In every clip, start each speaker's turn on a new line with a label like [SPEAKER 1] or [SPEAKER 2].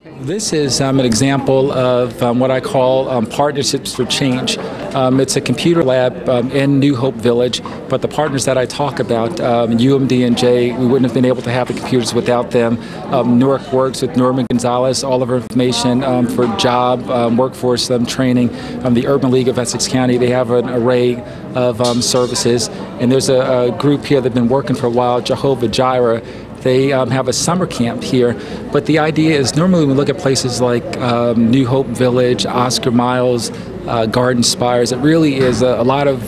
[SPEAKER 1] This is an example of what I call Partnerships for Change. It's a computer lab in New Hope Village, but the partners that I talk about, UMD&J, we wouldn't have been able to have the computers without them. Newark Works with Norman Gonzalez, all of our information for job, workforce training. The Urban League of Essex County, they have an array of services. And there's a group here that have been working for a while, Jehovah Jireh. They have a summer camp here, but the idea is normally when we look at places like New Hope Village, Oscar Miles, Garden Spires, it really is a lot of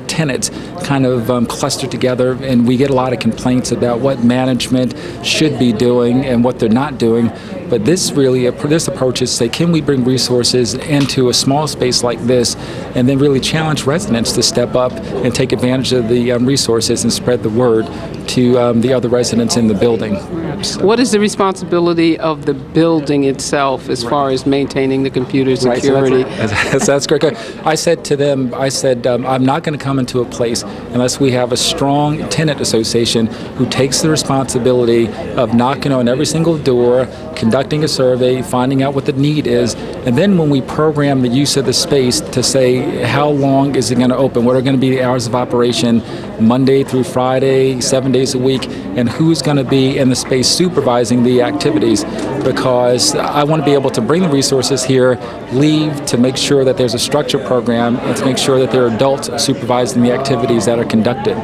[SPEAKER 1] tenants kind of clustered together, and we get a lot of complaints about what management should be doing and what they're not doing. But this approach is say, can we bring resources into a small space like this, and then really challenge residents to step up and take advantage of the resources and spread the word to the other residents in the building. So.
[SPEAKER 2] What is the responsibility of the building itself as far as maintaining the computer security?
[SPEAKER 1] Right, so that's great. I said to them, I'm not going to come into a place unless we have a strong tenant association who takes the responsibility of knocking on every single door, conducting a survey, finding out what the need is, and then when we program the use of the space to say how long is it going to open, what are going to be the hours of operation, Monday through Friday, 7 days a week, and who's going to be in the space supervising the activities, because I want to be able to bring the resources here, leave to make sure that there's a structured program, and to make sure that there are adults supervising the activities that are conducted.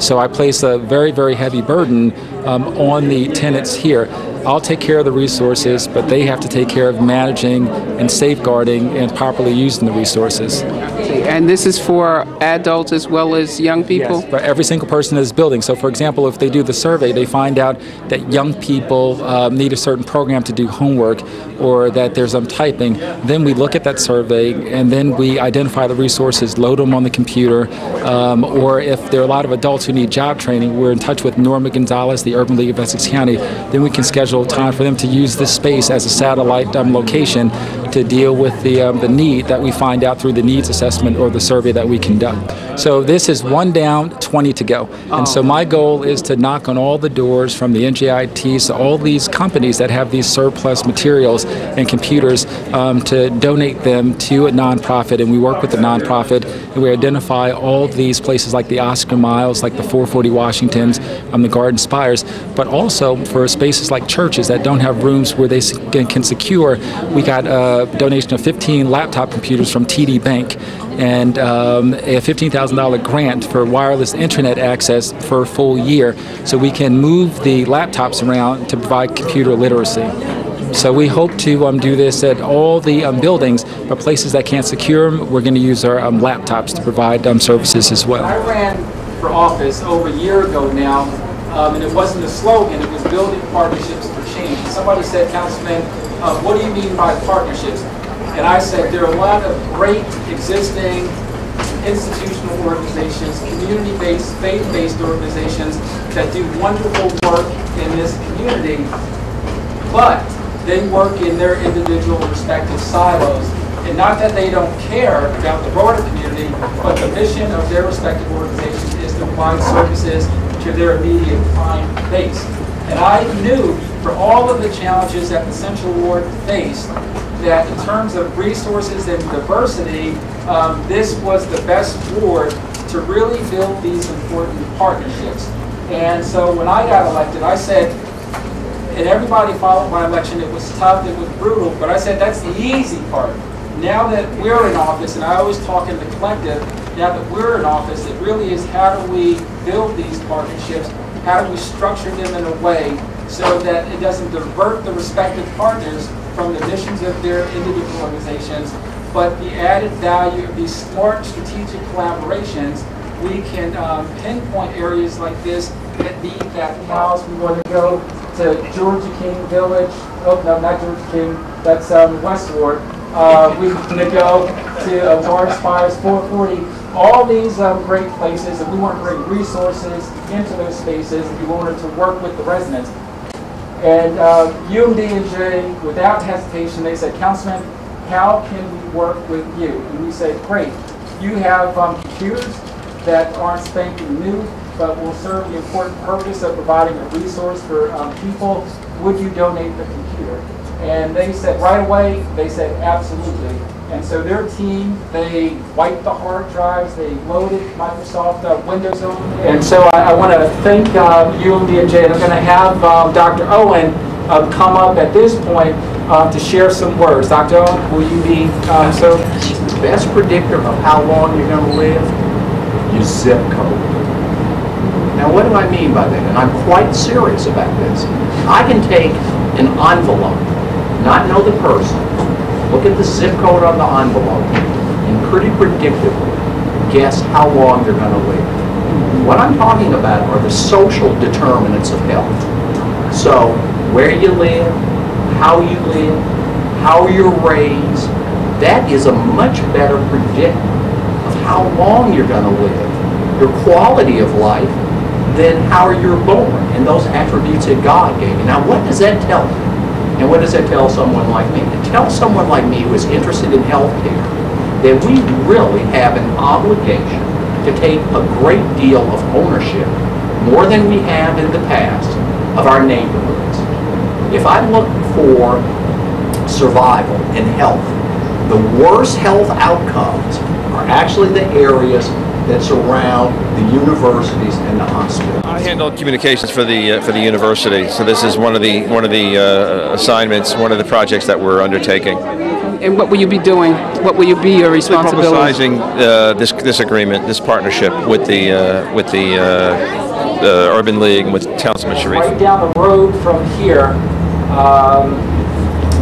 [SPEAKER 1] So I place a very, very heavy burden on the tenants here. I'll take care of the resources, but they have to take care of managing and safeguarding and properly using the resources.
[SPEAKER 2] And this is for adults as well as young people?
[SPEAKER 1] Yes, for every single person in this building. So for example, if they do the survey, they find out that young people need a certain program to do homework, or that there's some typing, then we look at that survey and then we identify the resources, load them on the computer, or if there are a lot of adults who need job training, we're in touch with Norma Gonzalez, the Urban League of Essex County, then we can schedule time for them to use this space as a satellite location to deal with the need that we find out through the needs assessment or the survey that we conduct. So this is 1 down, 20 to go. And so my goal is to knock on all the doors from the NJITs to all these companies that have these surplus materials and computers to donate them to a nonprofit. And we work with the nonprofit and we identify all these places like the Oscar Miles, like the 440 Washingtons, the Garden Spires, but also for spaces like churches that don't have rooms where they can secure. We got a donation of 15 laptop computers from TD Bank and a $15,000 grant for wireless internet access for a full year, so we can move the laptops around to provide computer literacy. So we hope to do this at all the buildings, but places that can't secure them, we're going to use our laptops to provide services as well. I ran for office over a year ago now, and it wasn't a slogan, it was building partnerships for change. Somebody said, Councilman, what do you mean by partnerships? And I said there are a lot of great existing institutional organizations, community-based, faith-based organizations that do wonderful work in this community, but they work in their individual respective silos. And not that they don't care about the broader community, but the mission of their respective organizations is to provide services to their immediate client base. And I knew for all of the challenges that the Central Ward faced, that in terms of resources and diversity, this was the best ward to really build these important partnerships. And so when I got elected, I said, and everybody followed my election, it was tough, it was brutal, but I said that's the easy part. Now that we're in office, and I always talk in the collective, now that we're in office, it really is how do we build these partnerships, how do we structure them in a way so that it doesn't divert the respective partners from the missions of their individual organizations, but the added value of these smart strategic collaborations, we can pinpoint areas like this that need that house. We want to go to Georgia King Village. Oh, no, not Georgia King. That's West Ward. We want to go to Garden Spires, 440. All these great places, and we want to bring resources into those spaces, and we wanted to work with the residents. And UMD&J, without hesitation, they said, Councilman, how can we work with you? And we said, great. You have computers that aren't spanking new, but will serve the important purpose of providing a resource for people. Would you donate the computer? And they said right away, they said absolutely. And so their team, they wiped the hard drives, they loaded Microsoft Windows on. And so I want to thank you and D&J. And I'm going to have Dr. Owen come up at this point to share some words. Dr. Owen, will you be so?
[SPEAKER 3] The best predictor of how long you're going to live, your zip code. Now what do I mean by that? And I'm quite serious about this. I can take an envelope, not know the person, look at the zip code on the envelope, and pretty predictably guess how long they're going to live. What I'm talking about are the social determinants of health. So where you live, how you live, how you're raised, that is a much better predictor of how long you're going to live, your quality of life, than how you're born and those attributes that God gave you. Now what does that tell you? And what does that tell someone like me? It tells someone like me who is interested in health care that we really have an obligation to take a great deal of ownership, more than we have in the past, of our neighborhoods. If I look for survival and health, the worst health outcomes are actually the areas that surround the universities and the hospitals.
[SPEAKER 4] I handle communications for the university, so this is one of the assignments, one of the projects that we're undertaking.
[SPEAKER 2] And what will you be doing? What will you be your responsibility?
[SPEAKER 4] Publicizing this agreement, this partnership with the Urban League and with Councilman Sharif.
[SPEAKER 1] Right down the road from here,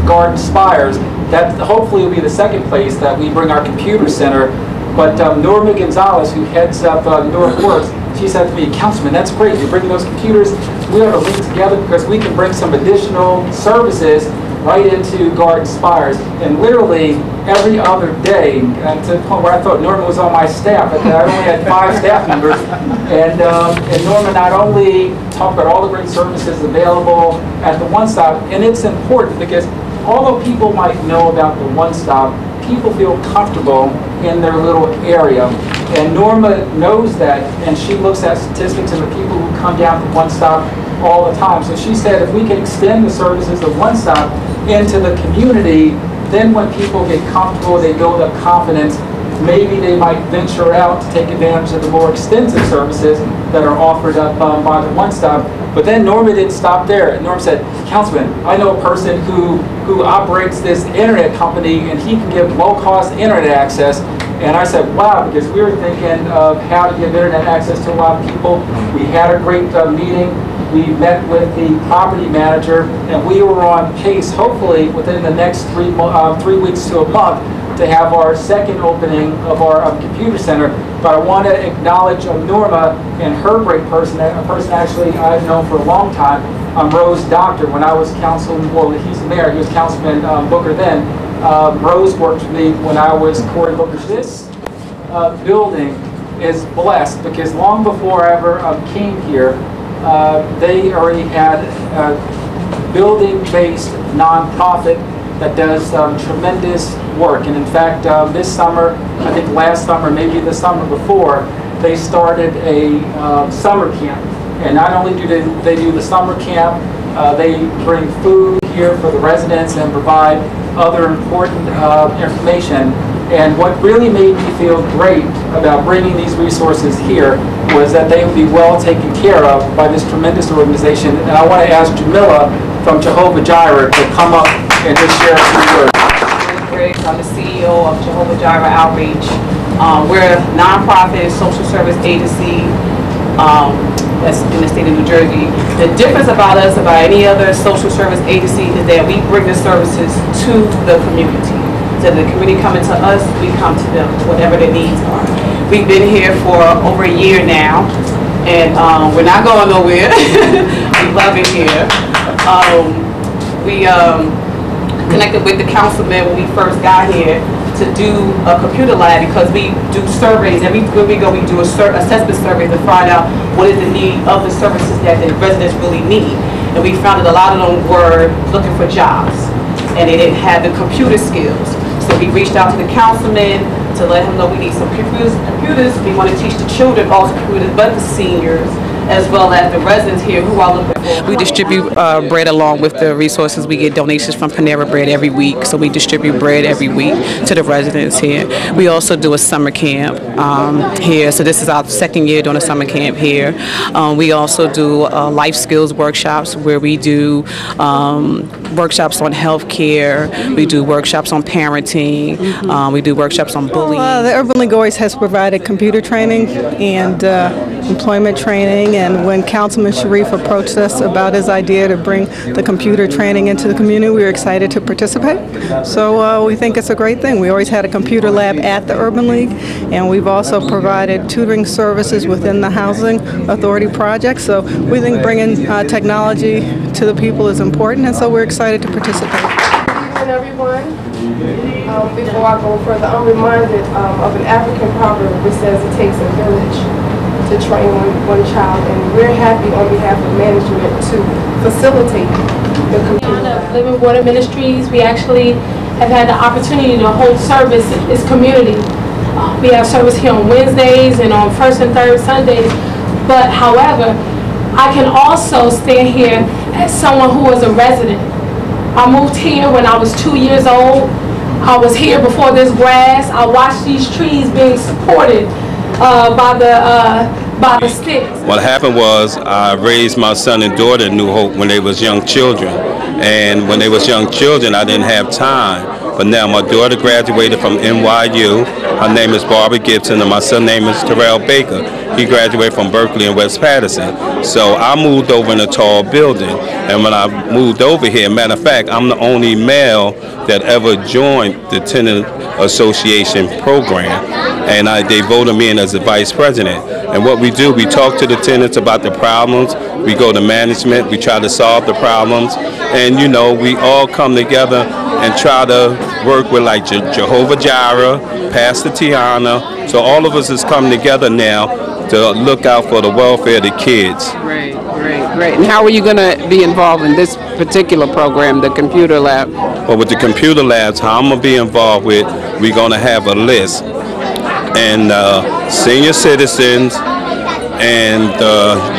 [SPEAKER 1] Garden Spires. That hopefully will be the second place that we bring our computer center. But Norma Gonzalez, who heads up North Works, she said to me, Councilman, that's great. You're bringing those computers. We ought to link together because we can bring some additional services right into Garden Spires. And literally every other day, to the point where I thought Norma was on my staff. I only had 5 staff members. And Norma not only talked about all the great services available at the One Stop, and it's important because although people might know about the One Stop, people feel comfortable in their little area. And Norma knows that, and she looks at statistics and the people who come down to One Stop all the time. So she said if we can extend the services of One Stop into the community, then when people get comfortable, they build up confidence, maybe they might venture out to take advantage of the more extensive services that are offered up by the One Stop. But then Norma didn't stop there. Norma said, Councilman, I know a person who operates this internet company and he can give low-cost internet access. And I said, wow, because we were thinking of how to give internet access to a lot of people. We had a great meeting. We met with the property manager, and we were on pace, hopefully within the next 3 weeks to a month, to have our second opening of our computer center. But I want to acknowledge Norma and her great person, a person actually I've known for a long time, Rose Doctor. When I was councilman, well, he's the mayor, he was Councilman Booker then. Rose worked with me when I was Cory Booker. This building is blessed because long before I ever came here, they already had a building-based nonprofit that does tremendous work. And in fact, this summer, I think last summer, maybe the summer before, they started a summer camp. And not only do they do the summer camp, they bring food here for the residents and provide other important information. And what really made me feel great about bringing these resources here was that they would be well taken care of by this tremendous organization. And I want to ask Jamila from Jehovah Jireh to come up and just share a few words.
[SPEAKER 5] I'm the CEO of Jehovah Jireh Outreach. We're a nonprofit social service agency that's in the state of New Jersey. The difference about us, about any other social service agency, is that we bring the services to the community. So the community coming to us, we come to them, whatever their needs are. We've been here for over a year now, and we're not going nowhere. We love it here. We connected with the councilman when we first got here to do a computer lab because we do surveys. Every we go, we do assessment surveys to find out what is the need of the services that the residents really need. And we found that a lot of them were looking for jobs and they didn't have the computer skills. So we reached out to the councilman to let him know we need some computers. We want to teach the children also computers, but the seniors as well as the residents here who are looking for.
[SPEAKER 6] We distribute bread along with the resources. We get donations from Panera Bread every week, so we distribute bread every week to the residents here. We also do a summer camp here, so this is our second year doing a summer camp here. We also do life skills workshops where we do workshops on healthcare, we do workshops on parenting, we do workshops on bullying.
[SPEAKER 7] The Urban League always has provided computer training and employment training, and when Councilman Sharif approached us about his idea to bring the computer training into the community, we were excited to participate. So we think it's a great thing. We always had a computer lab at the Urban League, and we've also provided tutoring services within the Housing Authority project. So we think bringing technology to the people is important, and so we're excited to participate.
[SPEAKER 8] Good evening, everyone. Before I go further, I'm reminded of an African proverb which says it takes a village to train one child, and we're happy on behalf of management to facilitate the community.
[SPEAKER 9] Living Water Ministries, we actually have had the opportunity to hold service in this community. We have service here on Wednesdays and on first and third Sundays, but however, I can also stand here as someone who was a resident. I moved here when I was 2 years old. I was here before this grass. I watched these trees being supported by the sticks.
[SPEAKER 10] What happened was I raised my son and daughter in New Hope when they was young children. And when they was young children, I didn't have time. But now my daughter graduated from NYU. Her name is Barbara Gibson, and my son's name is Terrell Baker. He graduated from Berkeley and West Patterson. So I moved over in a tall building. And when I moved over here, matter of fact, I'm the only male that ever joined the Tenant Association program. And they voted me in as the vice president. And what we do, we talk to the tenants about the problems. We go to management. We try to solve the problems. And, you know, we all come together and try to work with, like, Jehovah Jireh, Pastor Tiana. So all of us has come together now to look out for the welfare of the kids.
[SPEAKER 2] Great, great, great. And how are you going to be involved in this particular program, the computer lab?
[SPEAKER 10] Well, with the computer labs, how I'm going to be involved with, we're going to have a list. And senior citizens and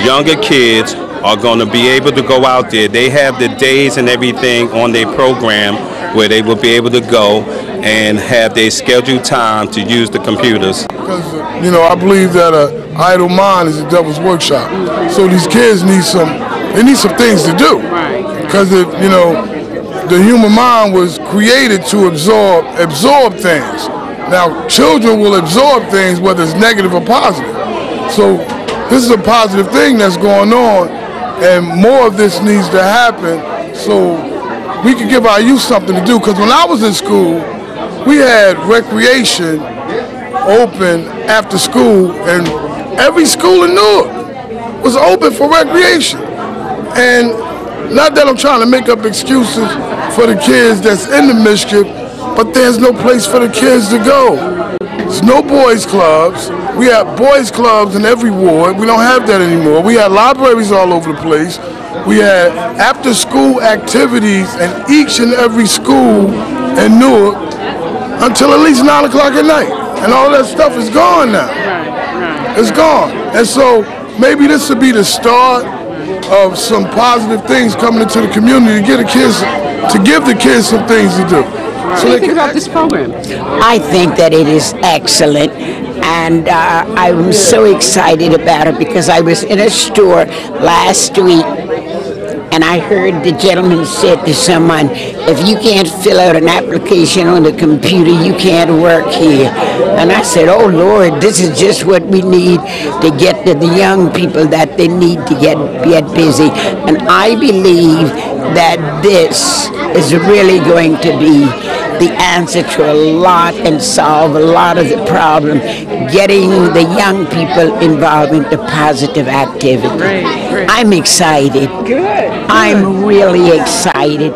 [SPEAKER 10] younger kids are going to be able to go out there. They have the days and everything on their program where they will be able to go and have their scheduled time to use the computers.
[SPEAKER 11] Because, you know, I believe that an idle mind is a devil's workshop. So these kids need some things to do. Because, you know, the human mind was created to absorb things. Now, children will absorb things whether it's negative or positive. So this is a positive thing that's going on, and more of this needs to happen so we can give our youth something to do. Because when I was in school, we had recreation open after school, and every school in Newark was open for recreation. And not that I'm trying to make up excuses for the kids that's in the mischief, but there's no place for the kids to go. There's no boys clubs. We have boys clubs in every ward. We don't have that anymore. We had libraries all over the place. We had after school activities in each and every school in Newark until at least 9 o'clock at night. And all that stuff is gone now. It's gone. And so maybe this would be the start of some positive things coming into the community to give the kids some things to do.
[SPEAKER 2] What do you think about this program?
[SPEAKER 12] I think that it is excellent, and I'm so excited about it because I was in a store last week and I heard the gentleman said to someone, if you can't fill out an application on the computer, you can't work here. And I said, oh Lord, this is just what we need to get to the young people that they need to get busy. And I believe that this is really going to be the answer to a lot and solve a lot of the problem, getting the young people involved into positive activity.
[SPEAKER 2] Great.
[SPEAKER 12] I'm excited.
[SPEAKER 2] Good.
[SPEAKER 12] I'm really excited.